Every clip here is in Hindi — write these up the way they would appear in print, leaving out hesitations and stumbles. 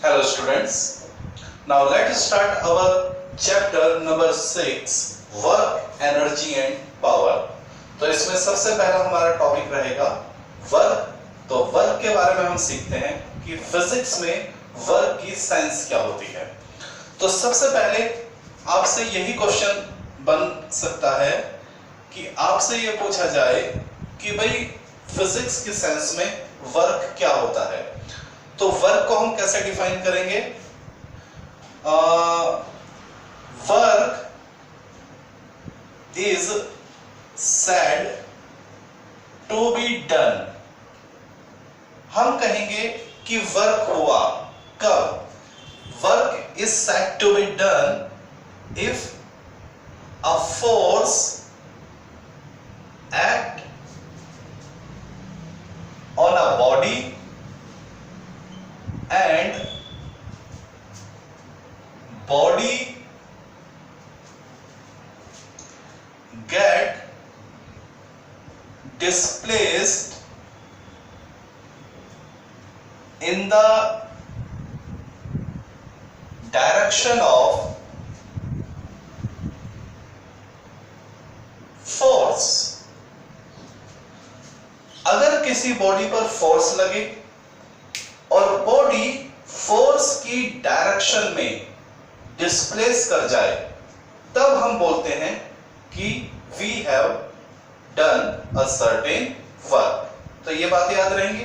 Hello students. Now let us start our chapter number 6 work, energy and power. तो इसमें सबसे पहला हमारा टॉपिक रहेगा वर्क। तो वर्क के बारे में हम सीखते हैं कि फिजिक्स में वर्क की साइंस क्या होती है। तो सबसे पहले आपसे यही क्वेश्चन बन सकता है कि आपसे ये पूछा जाए कि भाई फिजिक्स की साइंस में वर्क क्या होता है। तो वर्क को हम कैसे डिफाइन करेंगे? Work is said to be done। हम कहेंगे कि वर्क हुआ कब? Work is said to be done if a force act on a body and body get displaced in the direction of force। अगर किसी बॉडी पर फोर्स लगे और बॉडी फोर्स की डायरेक्शन में डिस्प्लेस कर जाए, तब हम बोलते हैं कि we have done a certain work. तो ये बात याद रहेंगी।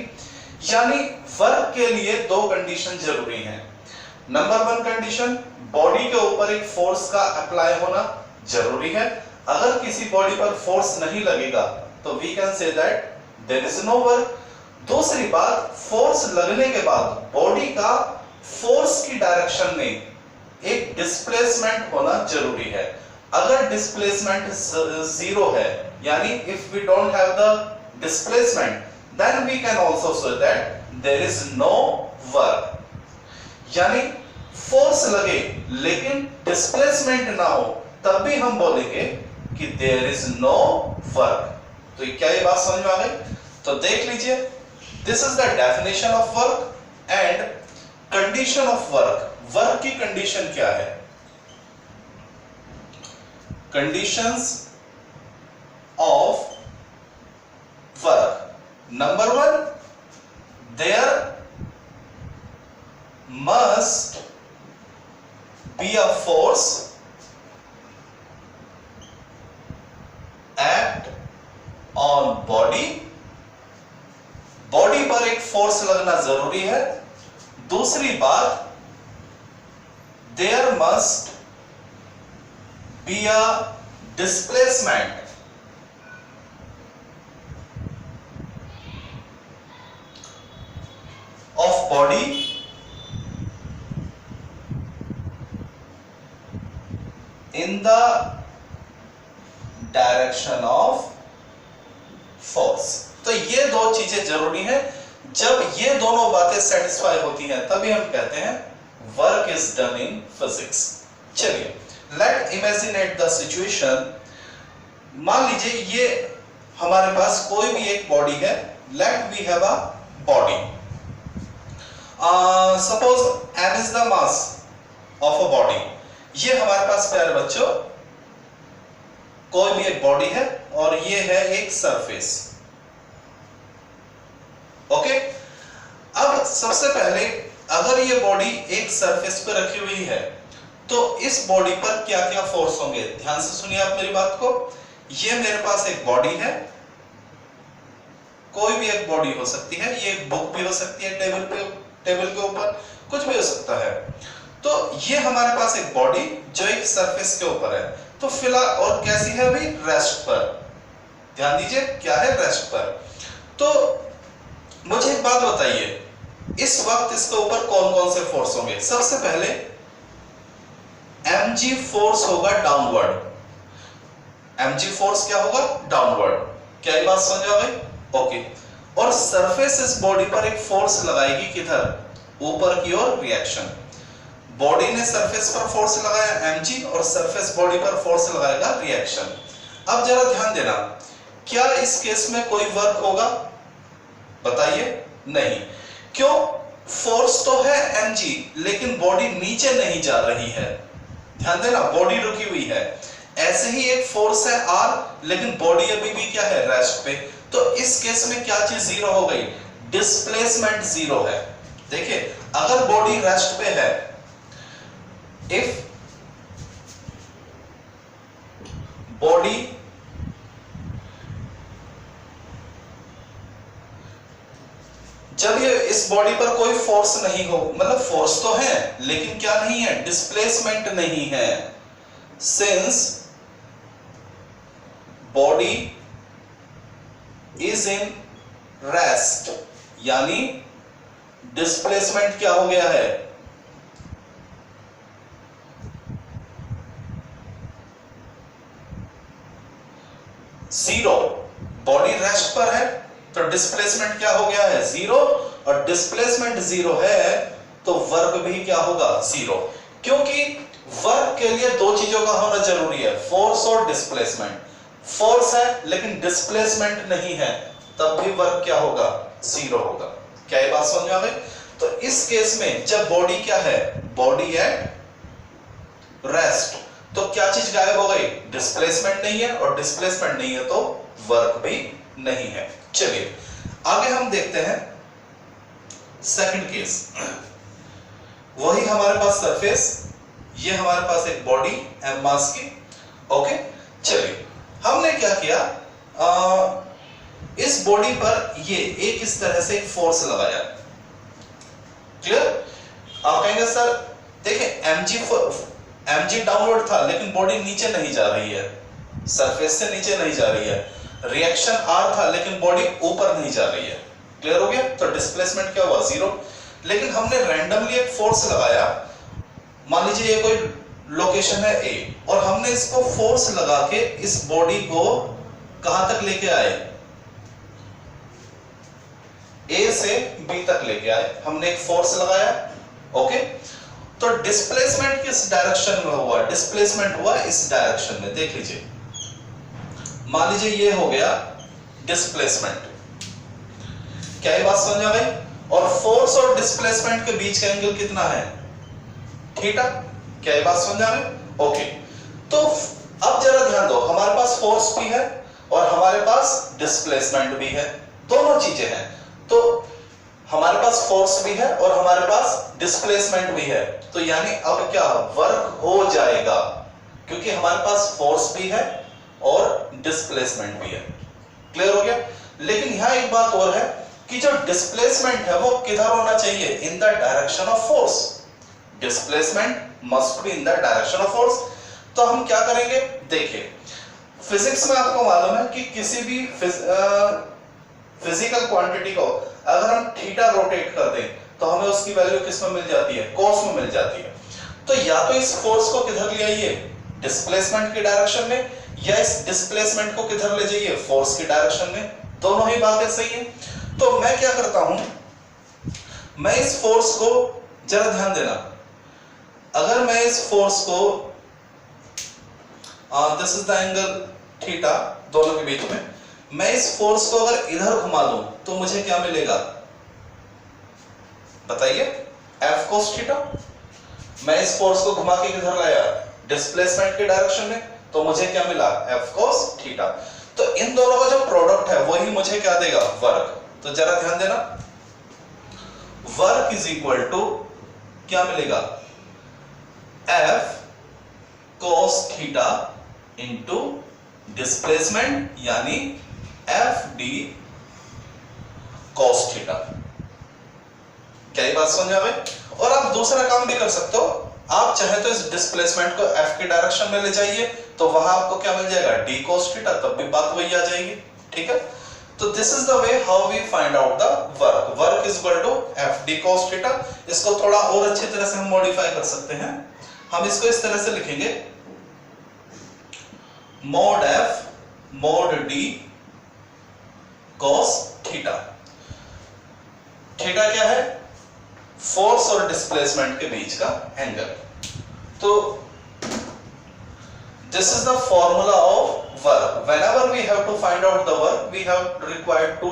यानी वर्क के लिए दो कंडीशन जरूरी हैं। नंबर 1 कंडीशन, बॉडी के ऊपर एक फोर्स का अप्लाई होना जरूरी है। अगर किसी बॉडी पर फोर्स नहीं लगेगा तो we can say that there is no work. दूसरी बात, फोर्स लगने के बाद बॉडी का फोर्स की डायरेक्शन में एक डिस्प्लेसमेंट होना जरूरी है। अगर डिस्प्लेसमेंट जीरो है, यानी if we don't have the displacement, then we can also say that there is no work. यानी फोर्स लगे लेकिन डिस्प्लेसमेंट ना हो, तब भी हम बोलेंगे कि देयर इज नो वर्क। तो क्या ये बात समझ में आ गई? तो देख लीजिए, this is the definition of work and condition of work. Work की कंडीशन क्या है? Conditions of work. Number 1, there must be a force act on body. Body पर एक फोर्स लगना जरूरी है। दूसरी बात, there must be a displacement of body in the direction of force. तो ये दो चीजें जरूरी है। जब ये दोनों बातें सेटिस्फाई होती हैं, तभी हम कहते हैं work is done in physics. चलिए, लेट इमेजिनेट द सिचुएशन। मान लीजिए ये हमारे पास कोई भी एक बॉडी है। Let we have a body. Suppose m is the mass of a body. ये हमारे पास प्यारे बच्चों कोई भी एक बॉडी है और ये है एक सरफेस। ओके, अब सबसे पहले अगर ये बॉडी एक सरफेस पर रखी हुई है तो इस बॉडी पर क्या क्या फोर्स होंगे? ध्यान से सुनिए आप मेरी बात को। ये मेरे पास एक बॉडी है, कोई भी एक बॉडी हो सकती है, ये बुक भी हो सकती है, टेबल के ऊपर कुछ भी हो सकता है। तो ये हमारे पास एक बॉडी जो एक सरफेस के ऊपर है। तो फिलहाल और कैसी है अभी? रेस्ट पर। ध्यान दीजिए, क्या है? रेस्ट पर। तो मुझे एक बात बताइए, इस वक्त इसके ऊपर कौन कौन से फोर्स होंगे? सबसे पहले mg फोर्स होगा डाउनवर्ड। mg फोर्स क्या होगा? डाउनवर्ड। क्या ये बात समझ आ गई? ओके। और सरफेस इस बॉडी पर एक फोर्स लगाएगी, किधर? ऊपर की ओर, रिएक्शन। बॉडी ने सरफेस पर फोर्स लगाया mg और सरफेस बॉडी पर फोर्स लगाएगा रिएक्शन। अब जरा ध्यान देना, क्या इस केस में कोई वर्क होगा? बताइए, नहीं। क्यों? फोर्स तो है mg, लेकिन बॉडी नीचे नहीं जा रही है। ध्यान देना, बॉडी रुकी हुई है। ऐसे ही एक फोर्स है r, लेकिन बॉडी अभी भी क्या है, रेस्ट पे। तो इस केस में क्या चीज जीरो हो गई, डिस्प्लेसमेंट जीरो है। देखिए, अगर बॉडी रेस्ट पे है, इफ बॉडी जब ये इस बॉडी पर कोई फोर्स नहीं हो, मतलब फोर्स तो है लेकिन क्या नहीं है, डिस्प्लेसमेंट नहीं है। Since body is in rest, यानी डिस्प्लेसमेंट क्या हो गया है, जीरो। बॉडी रेस्ट पर है तो डिस्प्लेसमेंट क्या हो गया है, जीरो। और डिस्प्लेसमेंट जीरो है तो वर्क भी क्या होगा, जीरो। क्योंकि वर्क के लिए दो चीजों का होना जरूरी है, फोर्स और डिस्प्लेसमेंट। फोर्स है लेकिन डिस्प्लेसमेंट नहीं है, तब भी वर्क क्या होगा, जीरो होगा। क्या ये बात समझ में आ गई? तो इस केस में जब बॉडी क्या है, बॉडी एट रेस्ट, तो क्या चीज गायब हो गई, डिस्प्लेसमेंट नहीं है, और डिस्प्लेसमेंट नहीं है तो वर्क भी नहीं है। चलिए आगे हम देखते हैं सेकंड केस। वही हमारे पास सरफेस, ये हमारे पास एक बॉडी एम मास की। ओके, चलिए हमने क्या किया, इस बॉडी पर ये एक इस तरह से एक फोर्स लगाया। क्लियर? आप कहेंगे सर देखिए mg डाउनवर्ड था लेकिन बॉडी नीचे नहीं जा रही है, सरफेस से नीचे नहीं जा रही है। रिएक्शन r था लेकिन बॉडी ऊपर नहीं जा रही है। क्लियर हो गया? तो डिस्प्लेसमेंट क्या हुआ, जीरो। लेकिन हमने रैंडमली एक फोर्स लगाया, मान लीजिए ये कोई लोकेशन है A, और हमने इसको फोर्स लगा के इस बॉडी को कहां तक लेके आए, A से B तक लेके आए। हमने एक फोर्स लगाया। ओके, तो डिस्प्लेसमेंट किस डायरेक्शन में हुआ, डिस्प्लेसमेंट हुआ इस डायरेक्शन में। देख लीजिए, मान लीजिए ये हो गया डिस्प्लेसमेंट। क्या ये बात समझ आ गई? और फोर्स और डिस्प्लेसमेंट के बीच का एंगल कितना है, थीटा। क्या ये बात समझ आ गई? ओके, तो अब जरा ध्यान दो, हमारे पास फोर्स भी है और हमारे पास डिस्प्लेसमेंट भी है, दोनों चीजें हैं। तो हमारे पास फोर्स भी है और हमारे पास डिस्प्लेसमेंट भी है, तो यानी अब क्या वर्क हो जाएगा, क्योंकि हमारे पास फोर्स भी है और डिस्प्लेसमेंट भी है। क्लियर हो गया? लेकिन यहां एक बात और है कि जो डिस्प्लेसमेंट है वो किधर होना चाहिए, इन the direction of force. Displacement must be in the direction of force. तो हम क्या करेंगे, देखिए फिजिक्स में आपको मालूम है कि किसी भी फिजिकल क्वांटिटी को अगर हम थीटा रोटेट कर दें तो हमें उसकी वैल्यू किस में मिल जाती है, कॉस में मिल जाती है। तो या तो इस फोर्स को किधर ले आइए, डिस्प्लेसमेंट की डायरेक्शन में, या इस डिस्प्लेसमेंट को किधर ले जाइए, फोर्स की डायरेक्शन में। दोनों ही बातें सही हैं। तो मैं क्या करता हूं, मैं इस फोर्स को, जरा ध्यान देना, अगर मैं इस फोर्स को, this is the angle theta दोनों के बीच में, मैं इस फोर्स को अगर इधर घुमा दूं तो मुझे क्या मिलेगा, बताइए, F cos थीटा। मैं इस फोर्स को घुमा के किधर लाया, डिस्प्लेसमेंट के डायरेक्शन में, तो मुझे क्या मिला, F cos थीटा। तो इन दोनों का जो प्रोडक्ट है वही मुझे क्या देगा, वर्क। तो जरा ध्यान देना, वर्क इज इक्वल टू क्या मिलेगा, F cos theta into displacement, यानी F d cos थीटा। क्या ये बात समझ आ गई? और आप दूसरा काम भी कर सकते हो, आप चाहे तो इस डिस्प्लेसमेंट को F की डायरेक्शन में ले जाइए, तो वहां आपको क्या मिल जाएगा, d cos थीटा, तब भी बात वही आ जाएगी। ठीक है? तो this is the way how we find out the work. Work is equal to F d cos theta. इसको थोड़ा और अच्छी तरह से हम मॉडिफाई कर सकते हैं। हम इसको इस तरह से लिखेंगे, mod F mod d cos theta. Theta क्या है, फोर्स और डिस्प्लेसमेंट के बीच का एंगल। तो this is the formula of work. Whenever we have to find out the work, we have required to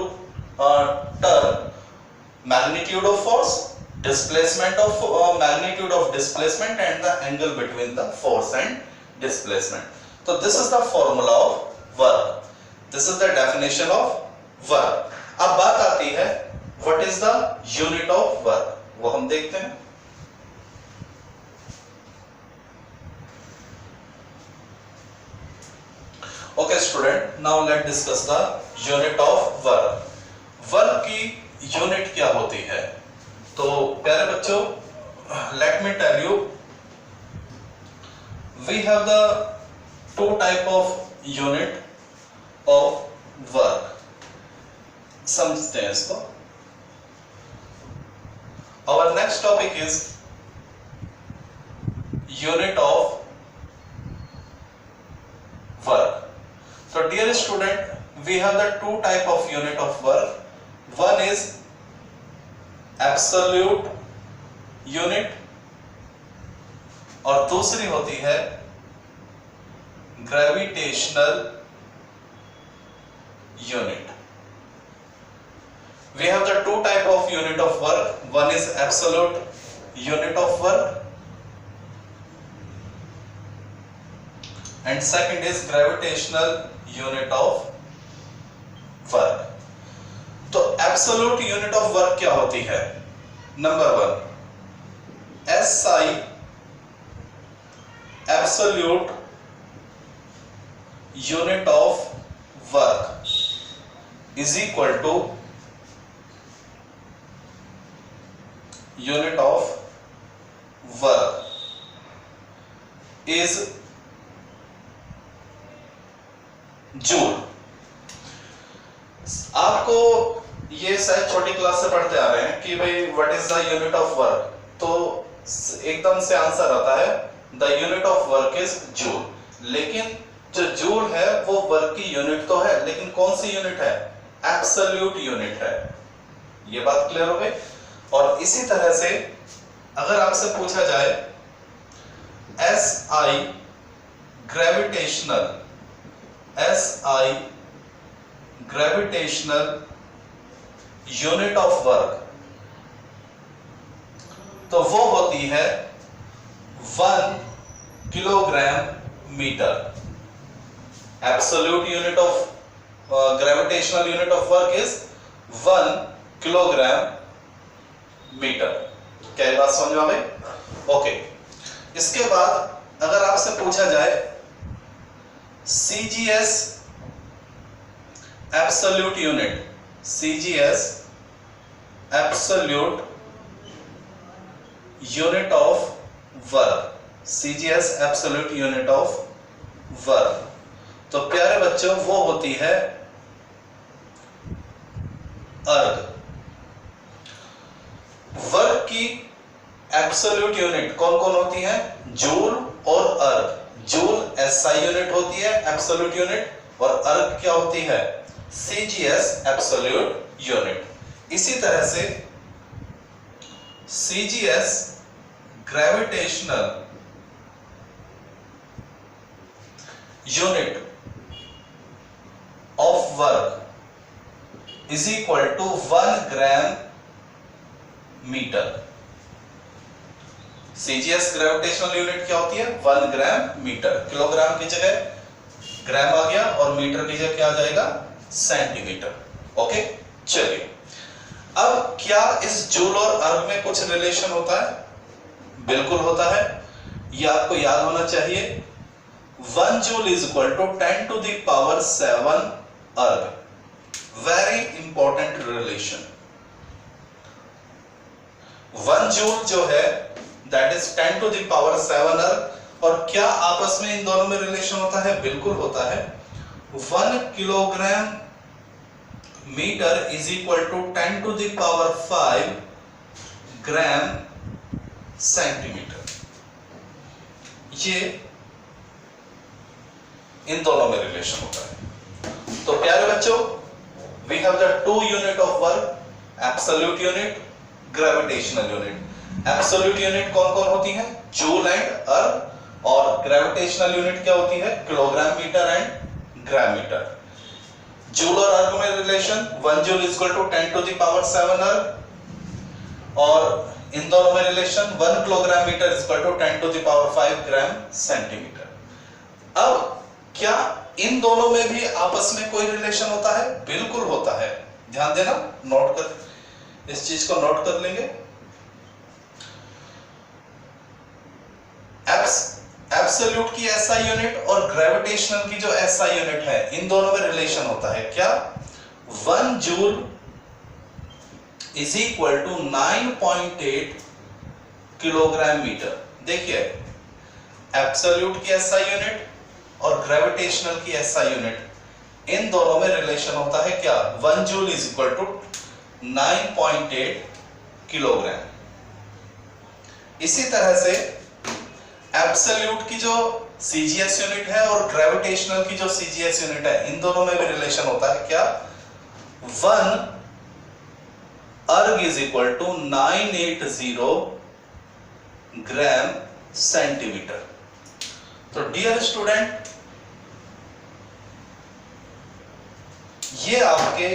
term magnitude of force displacement of magnitude of displacement and the angle between the force and displacement. So this is the formula of work. This is the definition of work. अब बात आती है what is the unit of work, वो हम देखते हैं. Okay student, now let's discuss the unit of work. Work की यूनिट क्या होती है? तो प्यारे बच्चों, let me tell you, we have the two type of unit of work. समझते हैं इसको. Our next topic is unit of work. So dear student, we have the two type of unit of work. One is absolute unit और दूसरी होती है gravitational unit. We have the two type of unit of work. One is absolute unit of work and second is gravitational unit of work. तो एब्सोल्यूट यूनिट ऑफ वर्क क्या होती है? Number one, SI absolute unit of work is equal to unit of work is joule. आपको ये शायद छोटी क्लास से पढ़ते आ रहे हैं कि भाई what is the unit of work, तो एकदम से आंसर आता है the unit of work is joule. लेकिन जो जूल है वो वर्क की यूनिट तो है, लेकिन कौन सी यूनिट है? एब्सोल्यूट यूनिट है. ये बात क्लियर हो गई. और इसी तरह से अगर आपसे पूछा जाए SI gravitational, SI gravitational unit of work, तो वो होती है 1 kilogram metre. Absolute unit of gravitational unit of work is 1 kilogram metre. क्या ये बात समझ में आ गई? ओके. इसके बाद अगर आपसे पूछा जाए CGS absolute unit, CGS absolute unit of work, CGS absolute unit of work, तो प्यारे बच्चों वो होती है अर्ग. वर्क की एब्सोल्यूट यूनिट कौन कौन होती है? जूल और अर्ग. जूल SI यूनिट होती है एब्सोल्यूट यूनिट, और अर्ग क्या होती है? CGS absolute unit. इसी तरह से CGS gravitational unit of work is equal to 1 gram metre. CGS gravitational unit क्या होती है? 1 ग्राम मीटर. किलोग्राम की जगह ग्राम आ गया और मीटर की जगह क्या आ जाएगा? सेंटीमीटर. ओके, चलिए. अब क्या इस जूल और अर्ग में कुछ रिलेशन होता है? बिल्कुल होता है. ये आपको याद होना चाहिए. 1 joule is equal to 10 to the power 7 erg. Very important relation. 1 joule जो है that is 10 to the power 7 erg. और क्या आपस में इन दोनों में रिलेशन होता है? बिल्कुल होता है. 1 kilogram metre is equal to 10 to the power 5 gram centimetre. ये इन दोनों में रिलेशन होता है. तो प्यारे बच्चों, we have the two unit of work, absolute unit, gravitational unit. Absolute unit कौन कौन होती है? जूल एंड अर्ग. और ग्रेविटेशनल यूनिट क्या होती है? Kilogram metre and gram metre. Joule और अर्ग में relation 1 joule is equal to 10 to the power 7 erg, और इन दोनों में relation 1 kilogram metre equal to 10 to the power 5 gram centimetre. अब क्या इन दोनों में भी आपस में कोई रिलेशन होता है? बिल्कुल होता है, ध्यान देना, नोट कर, इस चीज को नोट कर लेंगे। एब्सोल्यूट की एसआई यूनिट और ग्रेविटेशनल की जो एसआई यूनिट है, इन दोनों में रिलेशन होता है क्या? 1 joule is equal to 9.8 kilogram metre. देखिए, एब्सोल्यूट की एसआई यूनिट और ग्रेविटेशनल की एसआई यूनिट, इन दोनों में रिलेशन होता है क्या? 1 joule is equal to 9.8 kilogram. इसी तरह से एब्सोल्यूट की जो सीजीएस यूनिट है और ग्रेविटेशनल की जो सीजीएस यूनिट है, इन दोनों में भी रिलेशन होता है क्या? 1 erg is equal to 980 gram centimetre. तो डियर स्टूडेंट, ये आपके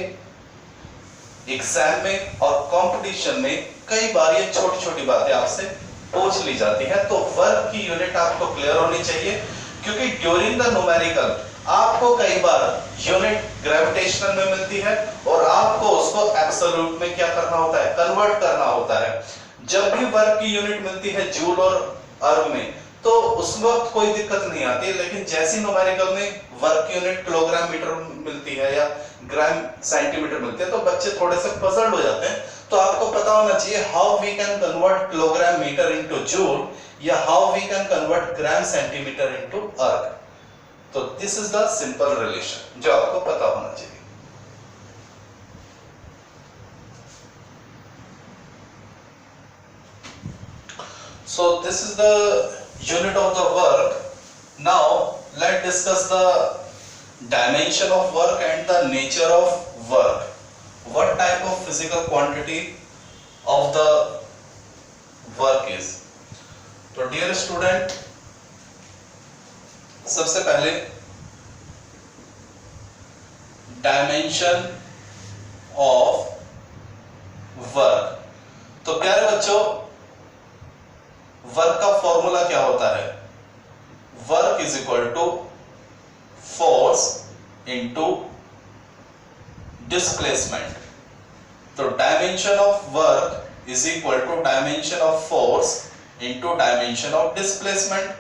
एग्जाम में और कंपटीशन में कई बार ये छोटी छोटी बातें आपसे पूछ ली जाती है, तो वर्क की यूनिट आपको क्लियर होनी चाहिए, क्योंकि ड्यूरिंग द न्यूमेरिकल आपको कई बार यूनिट ग्रेविटेशनल में मिलती है और आपको उसको एब्सोल्यूट में क्या करना होता है? कन्वर्ट करना होता है। जब भी वर्क की यूनिट मिलती है जूल और अर्ग में, तो उस वक्त कोई दिक्कत नहीं आती, लेकिन जैसी न्यूमेरिकल में वर्क यूनिट किलोग्राम मीटर मिलती है या ग्राम सेंटीमीटर मिलती है, तो बच्चे थोड़े से पजल्ड हो जाते हैं। तो आपको पता होना चाहिए how we can convert kilogram metre into joule या how we can convert gram centimetre into erg. तो this is the simple relation जो आपको पता होना चाहिए। So this is the unit of the work. Now let's discuss the dimension of work and the nature of work. What type of physical quantity of the work is? तो dear student, सबसे पहले dimension of work। तो प्यारे बच्चों, वर्क का फॉर्मूला क्या होता है? Work is equal to force into displacement. तो dimension of work is equal to dimension of force into dimension of displacement.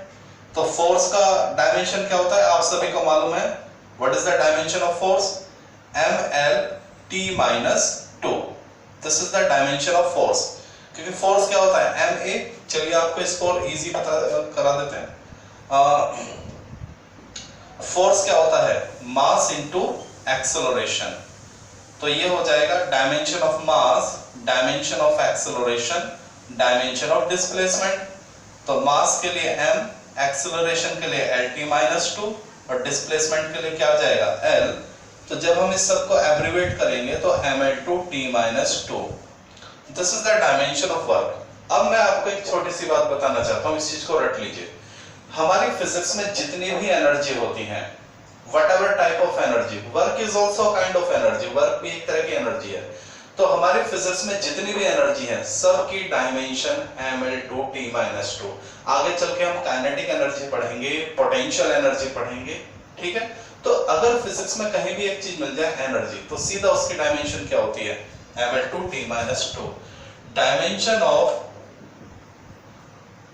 तो फोर्स का डायमेंशन क्या होता है? आप सभी को मालूम है। What is the dimension of force? mL/t-2। This is the dimension of force. क्योंकि फोर्स क्या होता है? ma। चलिए आपको इसको और इजी पता करा देते हैं। फोर्स क्या होता है? Mass into acceleration. तो ये हो जाएगा dimension of mass, dimension of acceleration, dimension of displacement. तो मास के लिए m, एक्सेलरेशन के लिए lt-2 और डिस्प्लेसमेंट के लिए क्या हो जाएगा? l। तो जब हम इस सब को एब्रिवेट करेंगे तो ml/t-2। This is the dimension of work. अब मैं आपको एक छोटी सी बात बताना चाहता हूं, इस चीज को रट लीजिए। हमारी फिजिक्स में जितनी भी एनर्जी होती है, whatever type of energy, work is also kind of energy, work भी एक तरह की एनर्जी है। तो हमारी फिजिक्स में जितनी भी एनर्जी है, सब की डायमेंशन mL/t-2। आगे चल के हम काइनेटिक एनर्जी पढ़ेंगे, पोटेंशियल एनर्जी पढ़ेंगे, ठीक है। तो अगर फिजिक्स में कहीं भी एक चीज मिल जाए एनर्जी, तो सीधा उसकी डायमेंशन क्या होती है? mL/t-2। Dimension of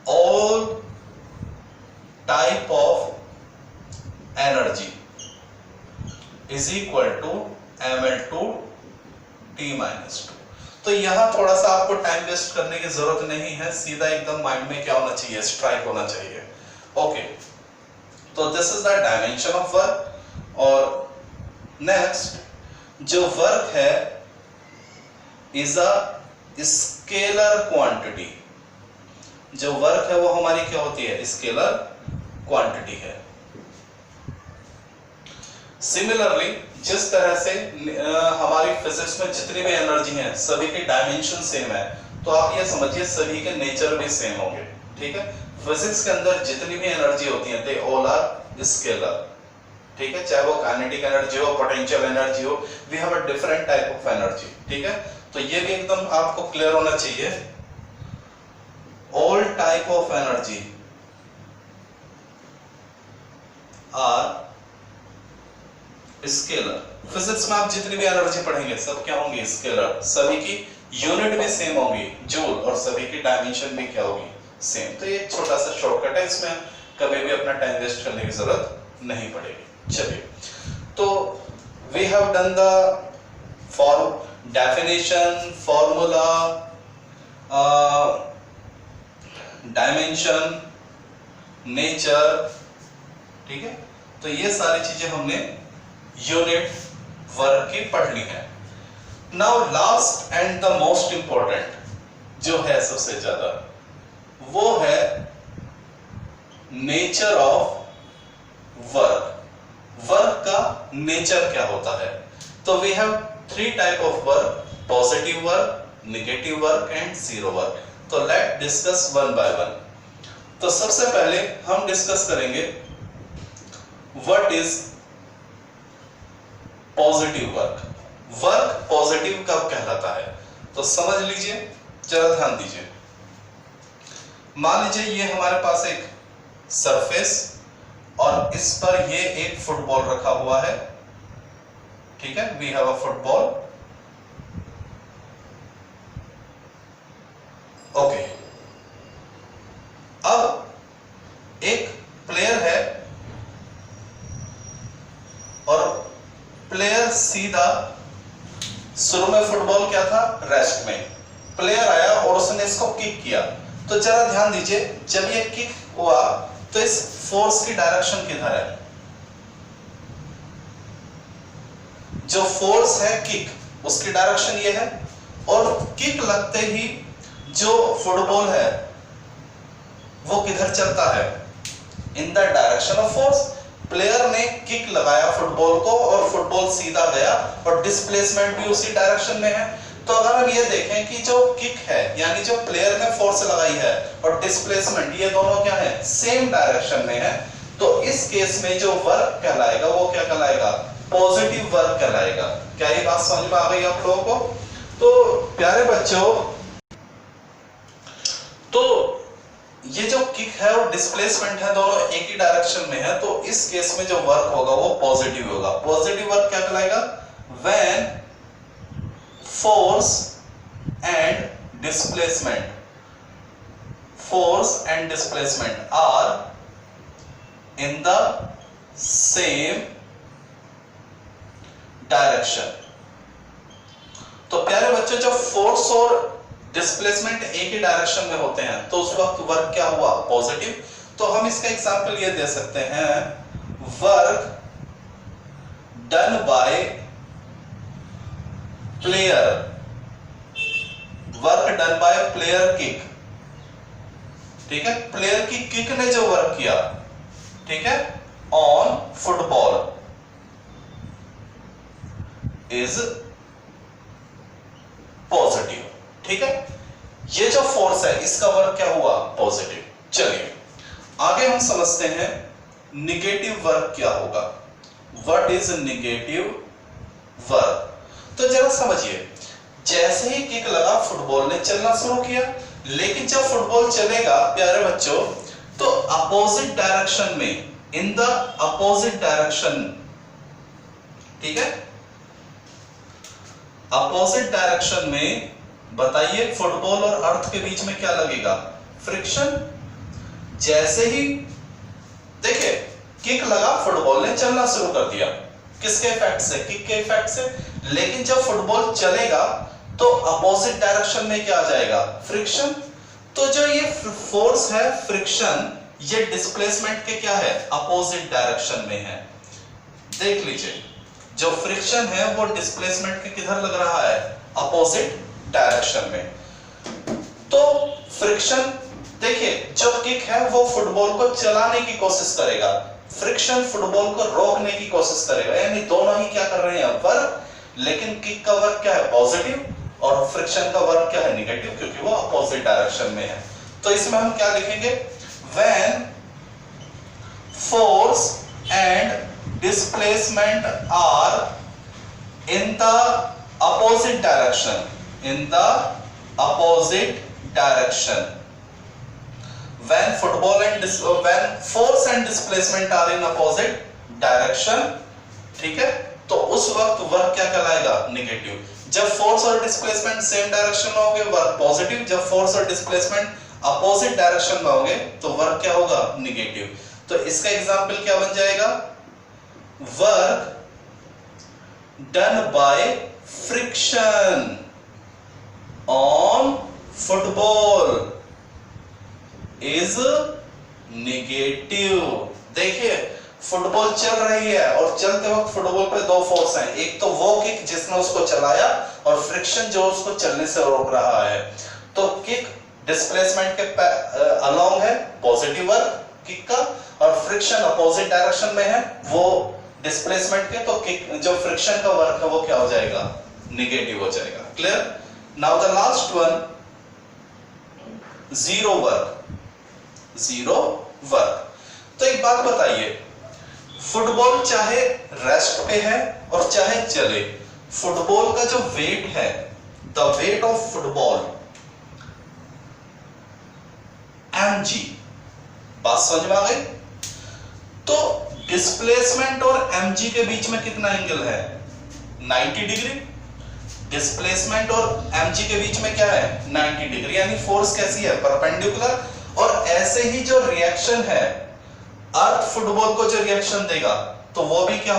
all type of energy is equal to mL/t-2। तो यहां थोड़ा सा आपको टाइम वेस्ट करने की जरूरत नहीं है, सीधा एकदम माइंड में क्या होना चाहिए? स्ट्राइक होना चाहिए। ओके, तो this is the dimension of work. और नेक्स्ट जो वर्क है इज अ स्केलर क्वांटिटी। जो वर्क है वो हमारी क्या होती है? स्केलर क्वांटिटी है। सिमिलरली जिस तरह से हमारी फिजिक्स में जितनी भी एनर्जी है, सभी के डायमेंशन सेम है, तो आप ये समझिए सभी के नेचर भी सेम होंगे, ठीक है। फिजिक्स के अंदर जितनी भी एनर्जी होती है, दे ऑल आर स्केलर, ठीक है। चाहे वो काइनेटिक एनर्जी हो, पोटेंशियल एनर्जी हो, we have a different type of energy, ठीक है। तो ये भी एकदम आपको क्लियर होना चाहिए। all type of energy are scalar। Physics में आप जितनी भी एनर्जी पढ़ेंगे सब क्या होंगी? स्केलर। सभी की यूनिट भी सेम होगी जूल, और सभी की डायमेंशन भी क्या होगी? सेम। तो ये एक छोटा सा शॉर्टकट है, इसमें कभी भी अपना टाइम वेस्ट करने की जरूरत नहीं पड़ेगी। चलिए, तो we have done the form definition, formula, dimension, nature, ठीक है। तो ये सारी चीजें हमने यूनिट वर्क की पढ़ ली है। Now last and the most important जो है सबसे ज्यादा, वो है नेचर ऑफ वर्क। वर्क का नेचर क्या होता है? तो we have 3 type of work, positive work, negative work and zero work. तो let discuss one by one. तो सबसे पहले हम डिस्कस करेंगे what is positive work. Work positive कब कहलाता है? तो समझ लीजिए, जरा ध्यान दीजिए। मान लीजिए ये हमारे पास एक सरफेस और इस पर ये एक फुटबॉल रखा हुआ है, ठीक है। We have a football, okay. अब एक प्लेयर है और प्लेयर सीधा, शुरू में फुटबॉल क्या था? रेस्ट में। प्लेयर आया और उसने इसको किक किया। तो जरा ध्यान दीजिए, जब ये किक हुआ तो इस फोर्स की डायरेक्शन किधर है? जो फोर्स है किक, उसकी डायरेक्शन ये है, और किक लगते ही जो फुटबॉल है वो किधर चलता है? इन the direction of force. Player ने किक लगाया फुटबॉल को और फुटबॉल सीधा गया और डिस्प्लेसमेंट भी उसी डायरेक्शन में है। तो अगर हम ये देखें कि जो किक है, यानी जो प्लेयर ने फोर्स लगाई है, और डिस्प्लेसमेंट, ये दोनों क्या है? सेम डायरेक्शन में है। तो इस केस में जो वर्क कहलाएगा वो क्या कहलाएगा? पॉजिटिव वर्क कहलाएगा। क्या ये बात समझ में आ गई आप लोगों को? तो प्यारे बच्चों, तो ये जो किक है और डिस्प्लेसमेंट है, दोनों एक ही डायरेक्शन में है। तो इस केस में जो वर्क होगा वो पॉजिटिव होगा। पॉजिटिव वर्क क्या कहलाएगा? When force and displacement, force and displacement are in the same direction. तो प्यारे बच्चों, जब फोर्स और डिस्प्लेसमेंट एक ही डायरेक्शन में होते हैं तो उस वक्त वर्क क्या हुआ? पॉजिटिव। तो हम इसका एग्जांपल ये दे सकते हैं, work done by player, work done by player kick, ठीक है। प्लेयर की किक ने जो वर्क किया, ठीक है, ऑन फुटबॉल इज पॉजिटिव, ठीक है। ये जो फोर्स है इसका वर्क क्या हुआ? पॉजिटिव। चलिए आगे हम समझते हैं निगेटिव वर्क क्या होगा। What is negative work? तो जरा समझिए, जैसे ही किक लगा फुटबॉल ने चलना शुरू किया, लेकिन जब फुटबॉल चलेगा प्यारे बच्चों तो अपोजिट डायरेक्शन में, इन द अपोजिट डायरेक्शन, ठीक है, अपोजिट डायरेक्शन में बताइए फुटबॉल और अर्थ के बीच में क्या लगेगा? फ्रिक्शन। जैसे ही देखिए किक लगा, फुटबॉल ने चलना शुरू कर दिया, किसके इफेक्ट से? किक के इफेक्ट से। लेकिन जब फुटबॉल चलेगा तो अपोजिट डायरेक्शन में क्या आ जाएगा? फ्रिक्शन। तो जो ये फोर्स है फ्रिक्शन, ये डिस्प्लेसमेंट के क्या है? अपोजिट डायरेक्शन में है। देख लीजिए, जो फ्रिक्शन है वो डिस्प्लेसमेंट के किधर लग रहा है? अपोजिट डायरेक्शन में। तो फ्रिक्शन, देखिए जो किक है वो फुटबॉल को चलाने की कोशिश करेगा, फ्रिक्शन फुटबॉल को रोकने की कोशिश करेगा, यानी दोनों ही क्या कर रहे हैं? वर्क। लेकिन किक का वर्क क्या है? पॉजिटिव, और फ्रिक्शन का वर्क क्या है? नेगेटिव, क्योंकि वो अपोजिट डायरेक्शन में है। तो इसमें हम क्या लिखेंगे? When force and displacement are in the opposite direction, in the opposite direction, when force and displacement are in opposite direction, ठीक है, तो उस वक्त वर्क क्या कहलाएगा? नेगेटिव। जब फोर्स और डिस्प्लेसमेंट सेम डायरेक्शन में होंगे वर्क पॉजिटिव, जब फोर्स और डिस्प्लेसमेंट अपोजिट डायरेक्शन में होंगे तो वर्क क्या होगा? नेगेटिव। तो इसका एग्जांपल क्या बन जाएगा? Work done by friction on football is negative. देखिए फुटबॉल चल रही है और चलते वक्त फुटबॉल पे दो फोर्स हैं, एक तो वो किक जिसने उसको चलाया और फ्रिक्शन जो उसको चलने से रोक रहा है। तो किक डिस्प्लेसमेंट के अलोंग है, पॉजिटिव वर्क किक का, और फ्रिक्शन अपोजिट डायरेक्शन में है वो डिस्प्लेसमेंट के, तो किक जो फ्रिक्शन का वर्क है वो क्या हो जाएगा? नेगेटिव हो जाएगा। Clear? Now the last one, zero work. Zero work. तो एक बात बताइए, फुटबॉल चाहे रेस्ट पे है और चाहे चले, फुटबॉल का जो वेट है, the weight of football mg, बात समझ में आ गई? तो डिस्प्लेसमेंट और mg के बीच में कितना एंगल है? 90 डिग्री। डिस्प्लेसमेंट और mg के बीच में क्या है? 90 डिग्री। यानी फोर्स कैसी है? परपेंडिकुलर। और ऐसे ही जो रिएक्शन है, अर्थ फुटबॉल को जो रिएक्शन देगा तो वो भी क्या